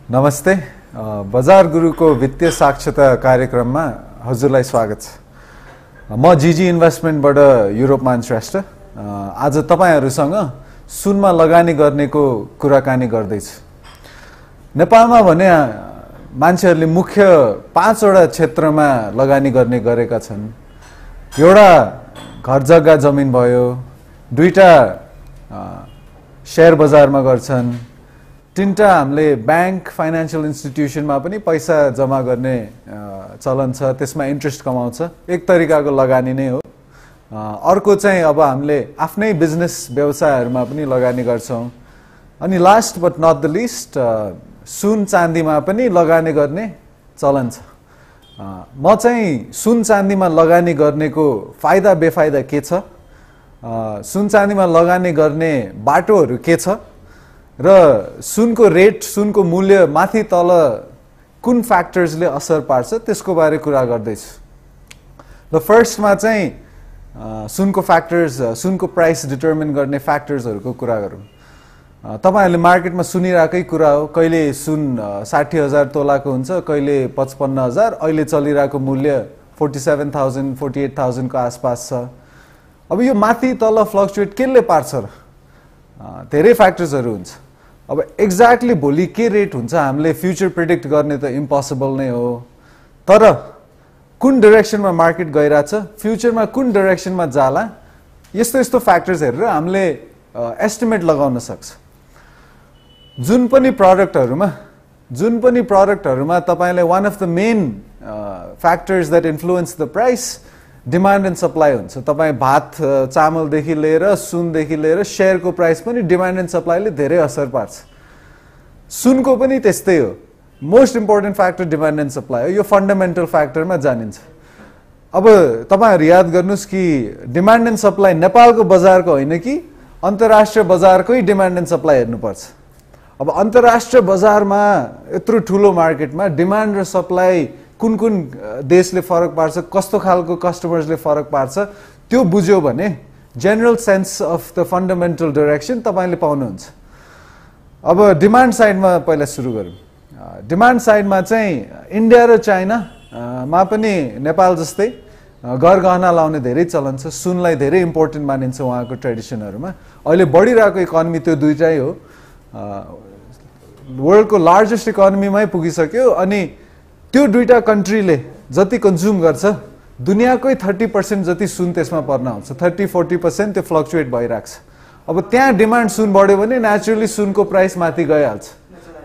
नमस्ते। बजार गुरुको वित्तीय साक्षरता कार्यक्रममा हजुरलाई स्वागत छ। म जीजी इन्भेस्टमेन्टबाट युरोपमान श्रेष्ठ आज तपाईहरुसँग सुनमा लगानी गर्नेको कुराकानी गर्दैछु। नेपालमा भने मान्छेहरुले मुख्य 5 वटा क्षेत्रमा लगानी गर्ने गरेका छन्। एउटा घर जग्गा जमिन भयो, दुईटा शेयर बजारमा गर्छन्, तीनटा हामीले बैंक फाइनान्शियल इन्स्टिट्युसनमा पनि पैसा जम्मा गर्ने चलन छ, त्यसमा इन्ट्रेस्ट कमाउँछ, एक तरिकाको लगानी नै हो। अर्को चाहिँ अब हामीले आफ्नै बिजनेस व्यवसायहरुमा पनि लगानी गर्छौं। अनि last but not the least सुन चाँदीमा पनि लगानी गर्ने चलन छ। म चाहिँ सुन चाँदीमा लगानी गर्नेको फाइदा बेफाइदा के छ, सुन चाँदीमा लगानी गर्ने बाटोहरु के छ र सुनको रेट, सुनको मूल्य माथि तल कुन फ्याक्टर्सले असर पार्छ त्यसको बारे कुरा गर्दैछु। र फर्स्टमा चाहिँ सुनको फ्याक्टर्स, सुनको प्राइस डिटरमिन गर्ने फ्याक्टर्सहरुको कुरा गरौँ। तपाईहरुले मार्केटमा सुनिराकै कुरा हो, कहिले सुन 60,000 तोलाको हुन्छ, कहिले 55,000, अहिले चलिरहेको मूल्य 47,000 48,000 को आसपास छ। अब यो माथि तल फ्लक्चुएट केले पार्छ र? धेरै फ्याक्टर्सहरु हुन्छ। अब एक्ज्याक्टली भोलि के रेट हुन्छ हामीले फ्युचर प्रेडिक्ट गर्ने त इम्पोसिबल नै हो, तर कुन डाइरेक्सनमा मार्केट गइराछ, फ्युचरमा कुन डाइरेक्सनमा जाला, यस्तो यस्तो फ्याक्टर्स हेरेर हामीले एस्टिमेट लगाउन सक्छ। जुन पनि प्रोडक्टहरुमा तपाईलाई one of the main factors that influence the price demand and supply हुन्छ। तपाई भात चामल देखि लिएर सुन देखि लिएर शेयरको प्राइस पनि डिमान्ड एन्ड सप्लाईले धेरै असर पार्छ। सुनको पनि त्यस्तै हो। Most important factor demand and supply हो, यो फन्डामेन्टल फ्याक्टरमा जानिन्छ। अब तपाईहरु याद गर्नुस् कि डिमान्ड एन्ड सप्लाई नेपालको बजारको होइन कि अन्तर्राष्ट्रिय बजारकै डिमान्ड एन्ड सप्लाई हेर्नुपर्छ। अब अन्तर्राष्ट्रिय बजारमा यत्रो ठूलो मार्केटमा डिमान्ड र सप्लाई कुन कुन देशले फरक पार्छ, कस्तो खालको कस्टमर्सले फरक पार्छ, त्यो बुझ्यो भने general sense of the fundamental direction तपाईले पाउनुहुन्छ। अब डिमान्ड साइडमा पहिला सुरु गरौँ। डिमान्ड साइडमा चाहिँ इन्डिया र चाइना मा पनि नेपाल जस्तै गहना लाउने धेरै चलन छ। सुनलाई धेरै इम्पोर्टेन्ट मानिन्छ उहाँको ट्रेडिसनहरुमा। अहिले बढिरहेको इकोनोमी त्यो दुईटै हो। वर्ल्डको लार्जेस्ट इकोनोमीमै पुगिसक्यो। अनि त्यो दुईटा कन्ट्रीले जति कन्ज्युम गर्छ दुनियाकै 30% जति सुन त्यसमा पर्न आउँछ। 30-40% त्यो फ्लक्चुएट भइराख्छ। अब त्यहाँ डिमान्ड सुन बढ्यो भने नेचुरली सुनको प्राइस माथि गइहाल्छ।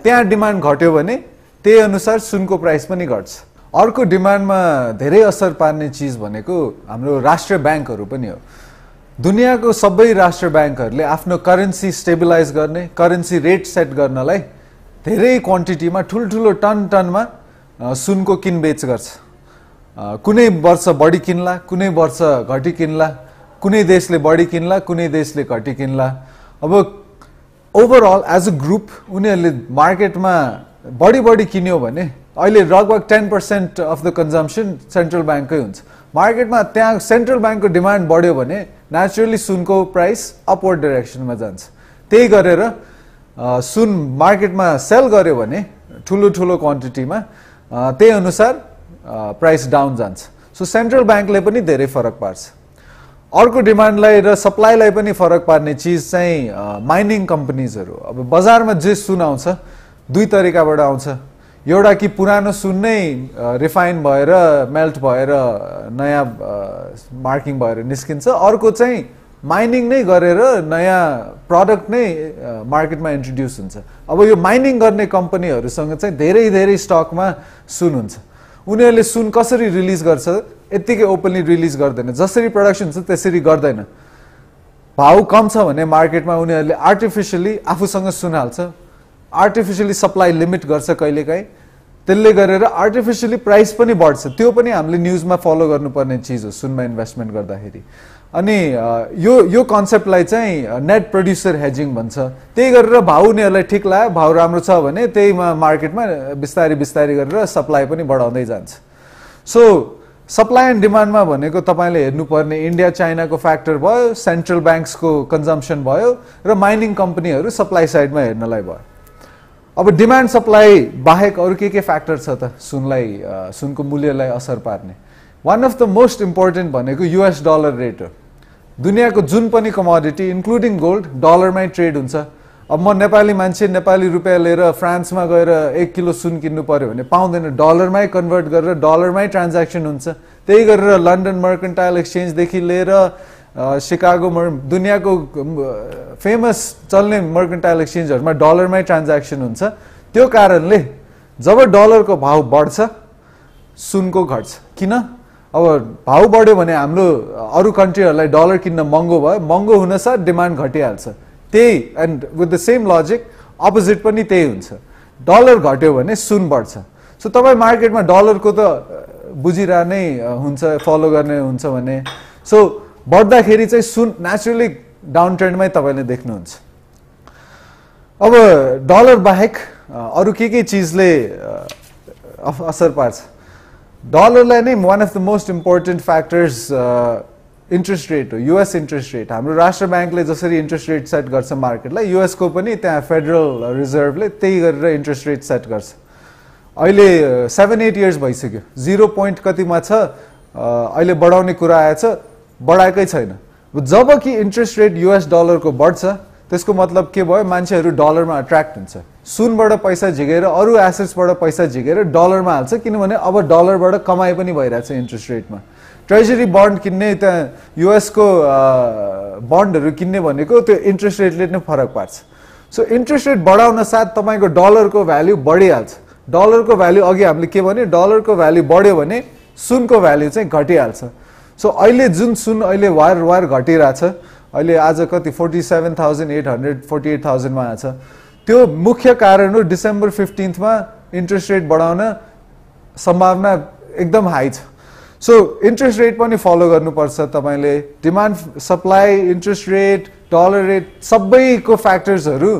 त्यहाँ डिमान्ड घट्यो भने त्यही अनुसार सुनको प्राइस पनि घट्छ। अर्को डिमान्डमा धेरै असर पार्ने चीज भनेको हाम्रो राष्ट्रिय बैंकहरु पनि हो। दुनियाको सबै राष्ट्रिय बैंकहरुले आफ्नो करेन्सी स्टेबलाइज गर्ने, करेन्सी रेट सेट गर्नलाई धेरै क्वान्टिटीमा ठुलठुलो टनमा सुनको किनबेच गर्छ। कुनै वर्ष बढी किन्ला, कुनै वर्ष घटी किन्ला, कुनै देशले बढी किन्ला, कुनै देशले घटी किन्ला। अब ओभरअल एज अ ग्रुप उनीहरुले मार्केटमा बढी किन्यो भने अहिले लगभग 10% अफ द कन्जम्पसन सेन्ट्रल बैंककै हुन्छ। मार्केटमा त्यहाँ सेन्ट्रल बैंकको डिमान्ड बढ्यो भने नेचुरली सुनको प्राइस अपवर्ड डाइरेक्सनमा जान्छ। त्यही गरेर सुन मार्केटमा सेल गर्यो भने ठुलो क्वान्टिटीमा त्यही अनुसार प्राइस डाउन जान्छ। सो सेन्ट्रल बैंकले पनि धेरै फरक पार्छ। अर्को डिमान्डलाई र सप्लाईलाई पनि फरक पार्ने चीज चाहिँ माइनिङ कम्पनीजहरु। अब बजारमा जे सुन आउँछ दुई तरिकाबाट आउँछ। एउटा कि पुरानो सुन नै रिफाइन भएर मेल्ट भएर नयाँ मार्किङ भएर निस्किन्छ। अर्को चाहिँ माइनिङ नै गरेर नयाँ प्रोडक्ट नै मार्केटमा इन्ट्रोड्युस हुन्छ। अब यो माइनिङ गर्ने कम्पनीहरुसँग चाहिँ धेरै स्टकमा सुन हुन्छ। उनीहरुले सुन कसरी रिलिज गर्छ यतिकै ओपनली रिलिज गर्दैन। जसरी प्रोडक्सन हुन्छ त्यसरी गर्दैन। भाउ कम छ भने मार्केटमा उनीहरुले आर्टिफिशियली आफूसँग सुन हाल्छ, आर्टिफिशियली सप्लाई लिमिट गर्छ कहिलेकाहीँ। त्यसले गरेर आर्टिफिशियली प्राइस पनि बढ्छ। त्यो पनि हामीले न्यूजमा फलो गर्नुपर्ने चीज हो सुनमा इन्भेस्टमेन्ट गर्दाखेरि। अनि यो कन्सेप्टलाई चाहिँ नेट प्रोड्युसर हेजिङ भन्छ। त्यही गरेर भाउ उनीहरुलाई ठीक लाग्यो, भाउ राम्रो छ भने त्यहीमा मार्केटमा बिस्तारै गरेर सप्लाई पनि बढाउँदै जान्छ। सो सप्लाई एन्ड डिमान्डमा भनेको तपाईले हेर्नुपर्ने इन्डिया चाइनाको फ्याक्टर भयो, सेन्ट्रल बैंक्सको कन्जम्पसन भयो र माइनिङ कम्पनीहरु सप्लाई साइडमा हेर्नलाई भयो। अब माइनिङ कम्पनीहरु चाहिँ 2 टाइपका छन्। एउटा चाहिँ अब डिमान्ड सप्लाई बाहेक अरू के फ्याक्टर छ त सुनको मूल्यलाई असर पार्ने? One of the most important भनेको US डलर रेट हो। दुनियाँको जुन पनि कमोडिटी इन्क्लुडिङ गोल्ड डलरमै ट्रेड हुन्छ। अब म नेपाली मान्छे नेपाली रुपियाँ लिएर फ्रान्समा गएर 1 किलो सुन किन्नु पर्यो भने पाउँदैन, डलरमै कन्भर्ट गरेर डलरमै ट्रान्ज्याक्सन हुन्छ। त्यही गरेर लन्डन मर्केन्टाइल एक्सचेन्जदेखि लिएर शिकागो दुनियाँको फेमस चल्ने मर्केन्टाइल एक्सचेन्जहरूमा डलरमै ट्रान्ज्याक्सन हुन्छ। त्यो कारणले जब डलरको भाव बढ्छ सुनको घट्छ। किन? अब भाव बढ्यो भने हाम्रो अरू कन्ट्रीहरूलाई डलर किन्न महँगो भयो, महँगो हुनसाथ डिमान्ड घटिहाल्छ। त्यही and with the same logic opposite पनि त्यही हुन्छ। डलर घट्यो भने सुन बढ्छ। सो तपाईँ मार्केटमा डलरको त बुझिरह नै हुन्छ, फलो गर्ने हुन्छ भने सो बढ्दाखेरि चाहिँ सुन नेचुरली डाउन ट्रेन्डमै तपाईँले देख्नुहुन्छ। अब डलर बाहेक अरू के चिजले असर पार्छ? डलरलाई नै one of the most important factors interest rate हो, US इन्ट्रेस्ट रेट। हाम्रो राष्ट्र ब्याङ्कले जसरी इन्ट्रेस्ट रेट सेट गर्छ मार्केटलाई, US को पनि त्यहाँ फेडरल रिजर्भले त्यही गरेर इन्ट्रेस्ट रेट सेट गर्छ। अहिले 7-8 इयर्स भइसक्यो, 0 पोइन्ट कतिमा छ, अहिले बढाउने कुरा आएछ, बढाएकै छैन। जब कि इन्ट्रेस्ट रेट US डलरको बढ्छ त्यसको मतलब के भयो? मान्छेहरू डलरमा अट्र्याक्ट हुन्छ। सुनबाट पैसा झिकेर अरू एसेट्सबाट पैसा झिकेर डलरमा हाल्छ, किनभने अब डलरबाट कमाइ पनि भइरहेछ इन्ट्रेस्ट रेटमा। ट्रेजरी बन्ड किन्ने, त्यहाँ US को बन्डहरू किन्ने भनेको त्यो इन्ट्रेस्ट रेटले नै फरक पार्छ। सो इन्ट्रेस्ट रेट बढाउन साथ तपाईँको डलरको भ्याल्यु बढिहाल्छ। डलरको भ्याल्यु अघि हामीले के भन्यो, डलरको भ्याल्यु बढ्यो भने सुनको भ्याल्यु चाहिँ घटिहाल्छ। सो अहिले जुन सुन अहिले वार घटिरहेछ, अहिले आज कति 47,800 48,000 मा आछ। त्यो मुख्य कारण हो डिसेम्बर 15 मा इन्ट्रेस्ट रेट बढाउन सम्भावना एकदम हाई छ। सो इन्ट्रेस्ट रेट पनि फलो गर्नुपर्छ तपाईँले। Demand supply, interest rate, dollar rate सबैको फ्याक्टर्सहरू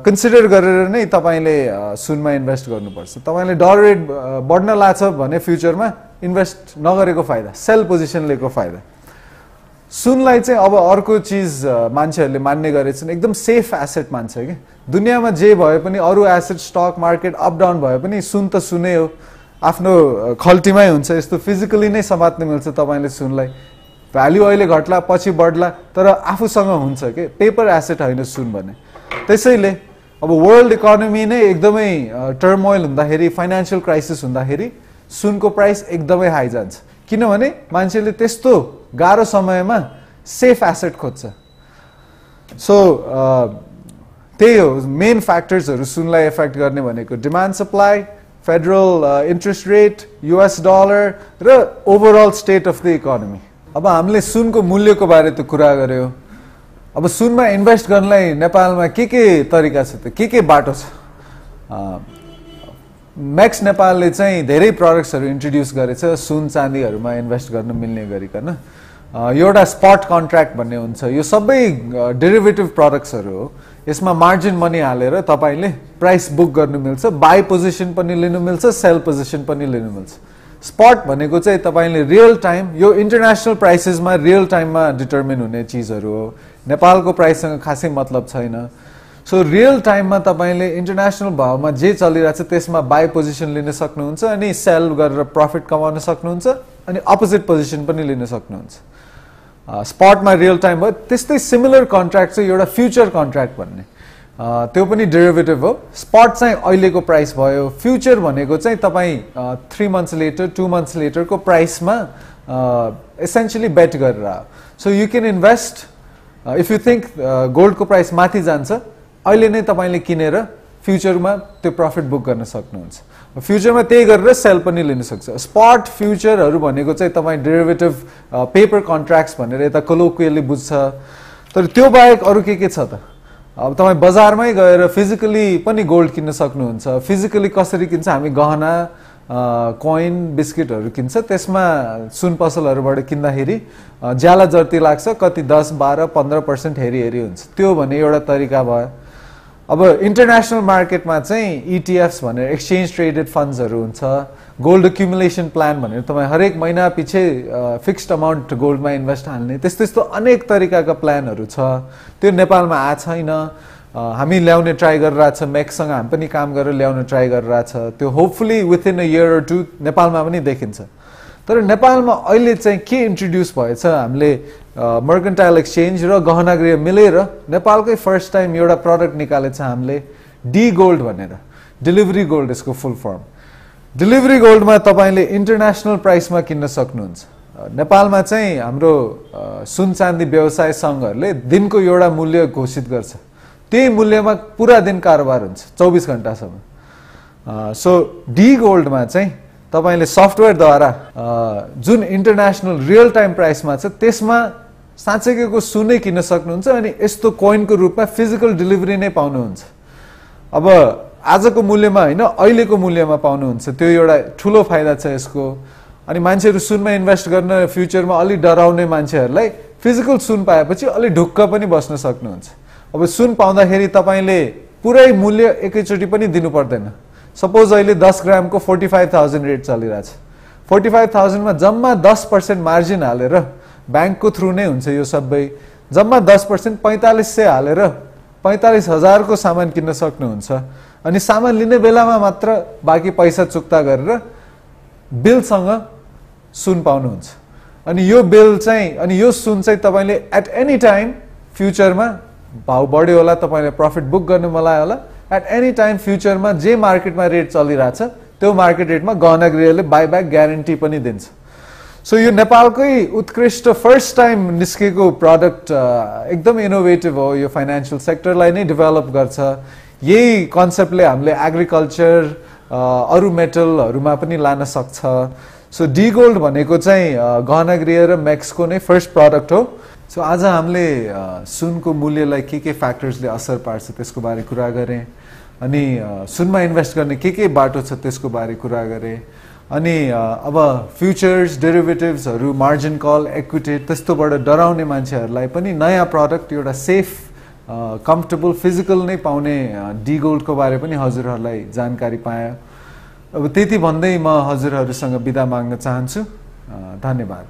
कन्सिडर गरेर नै तपाईँले सुनमा इन्भेस्ट गर्नुपर्छ। तपाईँले डलर रेट बढ्न लाग्छ भने फ्युचरमा इन्भेस्ट नगरेको फाइदा, सेल पोजिसन लिएको फाइदा। सुनलाई चाहिँ अब अर्को चिज मान्छेहरूले मान्ने गरेछन्, एकदम सेफ एसेट मान्छ कि। दुनियाँमा जे भए पनि अरू asset stock market up down भए पनि सुन त सुनै हो, आफ्नो खल्टीमै हुन्छ। यस्तो फिजिकली नै समात्न मिल्छ तपाईँले सुनलाई। भ्याल्यु अहिले घट्ला पछि बढ्ला तर आफूसँग हुन्छ के, पेपर एसेट होइन सुन भने। त्यसैले अब वर्ल्ड इकोनोमी नै एकदमै टर्मोइल हुँदाखेरि, फाइनेन्शियल क्राइसिस हुँदाखेरि सुनको प्राइस एकदमै हाई जान्छ, किनभने मान्छेले त्यस्तो गाह्रो समयमा सेफ एसेट खोज्छ। सो त्यही हो मेन फ्याक्टर्सहरू सुनलाई एफेक्ट गर्ने भनेको, demand supply, federal interest rate, US dollar र overall state of the economy. अब हामीले सुनको मूल्यको बारे त कुरा गर्यो। अब सुनमा इन्भेस्ट गर्नलाई नेपालमा के तरिका छ त, के बाटो छ? मैक्स नेपालले चाहिँ धेरै प्रोडक्ट्सहरू इन्ट्रोड्युस गरेछ सुन चाँदीहरूमा इन्भेस्ट गर्न मिल्ने गरिकन। एउटा स्पट कन्ट्र्याक्ट भन्ने हुन्छ, यो सबै डेरिभेटिभ प्रोडक्ट्सहरू हो। यसमा मार्जिन मनी हालेर तपाईँले प्राइस बुक गर्नु मिल्छ, बाई पोजिसन पनि लिनु मिल्छ, सेल पोजिसन पनि लिनु मिल्छ। स्पट भनेको चाहिँ तपाईँले रियल टाइम, यो इन्टरनेसनल प्राइसेसमा रियल टाइममा डिटर्मिन हुने चिजहरू हो। नेपालको प्राइससँग खासै मतलब छैन। सो रियल टाइममा तपाईँले इन्टरनेसनल भावमा जे चलिरहेछ त्यसमा बाई पोजिसन लिन सक्नुहुन्छ अनि सेल गरेर प्रफिट कमाउन सक्नुहुन्छ अनि अपोजिट पोजिसन पनि लिन सक्नुहुन्छ। स्पटमा रियल टाइम भयो। त्यस्तै सिमिलर कन्ट्र्याक्ट चाहिँ एउटा फ्युचर कन्ट्र्याक्ट भन्ने, त्यो पनि डेरिभेटिभ हो। स्पट चाहिँ अहिलेको प्राइस भयो, फ्युचर भनेको चाहिँ तपाईँ 3 months लेटर 2 months लेटरको प्राइसमा एसेन्सियली बेट गरेर। So you can invest if you think गोल्डको प्राइस माथि जान्छ, अहिले नै तपाईँले किनेर फ्युचरमा त्यो प्रफिट बुक गर्न सक्नुहुन्छ। फ्युचरमा त्यही गरेर सेल पनि लिन सक्छ। स्पट फ्युचरहरू भनेको चाहिँ तपाईँ डेरिभेटिभ पेपर कन्ट्र्याक्ट्स भनेर यता कोलोकियली बुझ्छ। तर त्यो बाहेक अरू के छ त? अब तपाईँ बजारमै गएर फिजिकली पनि गोल्ड किन्न सक्नुहुन्छ। फिजिकली कसरी किन्छ? हामी गहना, कोइन, बिस्किटहरू किन्छ, त्यसमा सुन पसलहरूबाट किन्दाखेरि ज्याला जर्ती लाग्छ, कति 10, 12, 15% हेरी हुन्छ। त्यो भने एउटा तरिका भयो। अब इन्टरनेसनल मार्केटमा चाहिँ ETFs भनेर एक्सचेन्ज ट्रेडेड फन्ड्सहरू हुन्छ, गोल्ड एक्युमुलेसन प्लान भनेर तपाईँ हरेक महिना पछि फिक्स्ड अमाउन्ट गोल्डमा इन्भेस्ट हाल्ने, त्यस्तो अनेक तरिकाका प्लानहरू छ। त्यो नेपालमा आएको छैन। हामी ल्याउने ट्राई गरिरहेछ, मेक्ससँग हामी पनि काम गरेर ल्याउने ट्राई गरिरहेछ। त्यो hopefully within a year or two नेपालमा पनि देखिन्छ। तर नेपालमा अहिले चाहिँ के इन्ट्रोड्युस भएछ, हामीले मर्केन्टाइल एक्सचेन्ज र गहना गृह मिलेर नेपालकै फर्स्ट टाइम एउटा प्रडक्ट निकालेछ हामीले, डी गोल्ड भनेर। डेलिभरी गोल्ड यसको फुल फर्म। डेलिभरी गोल्डमा तपाईँले इन्टरनेसनल प्राइसमा किन्न सक्नुहुन्छ। नेपालमा चाहिँ हाम्रो सुन चाँदी व्यवसाय सङ्घहरूले दिनको एउटा मूल्य घोषित गर्छ, त्यही मूल्यमा पुरा दिन कारोबार हुन्छ 24 घण्टासम्म। सो डी गोल्डमा चाहिँ तपाईले सफ्टवेयरद्वारा जुन इन्टरनेसनल रियल टाइम प्राइसमा छ त्यसमा साँच्चैको सुनै किन्न सक्नुहुन्छ अनि यस्तो कोइनको रूपमा फिजिकल डेलिभरी नै पाउनुहुन्छ। अब आजको मूल्यमा हैन, अहिलेको मूल्यमा पाउनुहुन्छ। त्यो एउटा ठुलो फाइदा छ यसको। अनि मान्छेहरू सुनमा इन्भेस्ट गर्न फ्युचरमा अलि डराउने मान्छेहरूलाई फिजिकल सुन पाएपछि अलि ढुक्क पनि बस्न सक्नुहुन्छ। अब सुन पाउँदाखेरि तपाईले पुरै मूल्य एकैचोटि पनि दिनु पर्दैन। सपोज अहिले 10 ग्रामको 45,000 रेट चलिरहेछ। 45,000 मा जम्मा 10% मार्जिन हालेर ब्याङ्कको थ्रु नै हुन्छ यो सबै। जम्मा 10% 4500 हालेर 45,000 को सामान किन्न सक्नुहुन्छ। अनि सामान लिने बेलामा मात्र बाँकी पैसा चुक्ता गरेर बिलसँग सुन पाउनुहुन्छ। अनि यो बिल चाहिँ अनि यो सुन चाहिँ तपाईले एट एनी टाइम फ्युचरमा भाउ बढ्यो होला, तपाईले प्रफिट बुक गर्नु मलाई होला, एट एनी टाइम फ्युचरमा जे मार्केटमा रेट चलिरहेछ त्यो मार्केट रेटमा गहना गृहले बाइब्याक ग्यारेन्टी पनि दिन्छ। सो यो नेपालकै उत्कृष्ट फर्स्ट टाइम निस्केको प्रडक्ट एकदम इनोभेटिभ हो। यो फाइनेन्शियल सेक्टरलाई नै डेभलप गर्छ। यही कन्सेप्टले हामीले एग्रिकल्चर अरू मेटलहरूमा पनि लान सक्छ। सो डी गोल्ड भनेको चाहिँ गहना गृह र मेक्सको नै फर्स्ट प्रडक्ट हो। सो आज हामीले सुनको मूल्यलाई के फ्याक्टर्सले असर पार्छ त्यसको बारे कुरा गरेँ। अनि सुनमा इन्भेस्ट गर्ने के बाटो छ त्यसको बारे कुरा गरेँ। अनि अब फ्युचर्स, डेरिभेटिभ्सहरू, मार्जिन कल, इक्विटी त्यस्तोबाट डराउने मान्छेहरूलाई पनि नयाँ प्रडक्ट एउटा सेफ कम्फर्टेबल फिजिकल नै पाउने डी गोल्डको बारे पनि हजुरहरूलाई जानकारी पाएँ। अब त्यति भन्दै म हजुरहरूसँग बिदा माग्न चाहन्छु। धन्यवाद।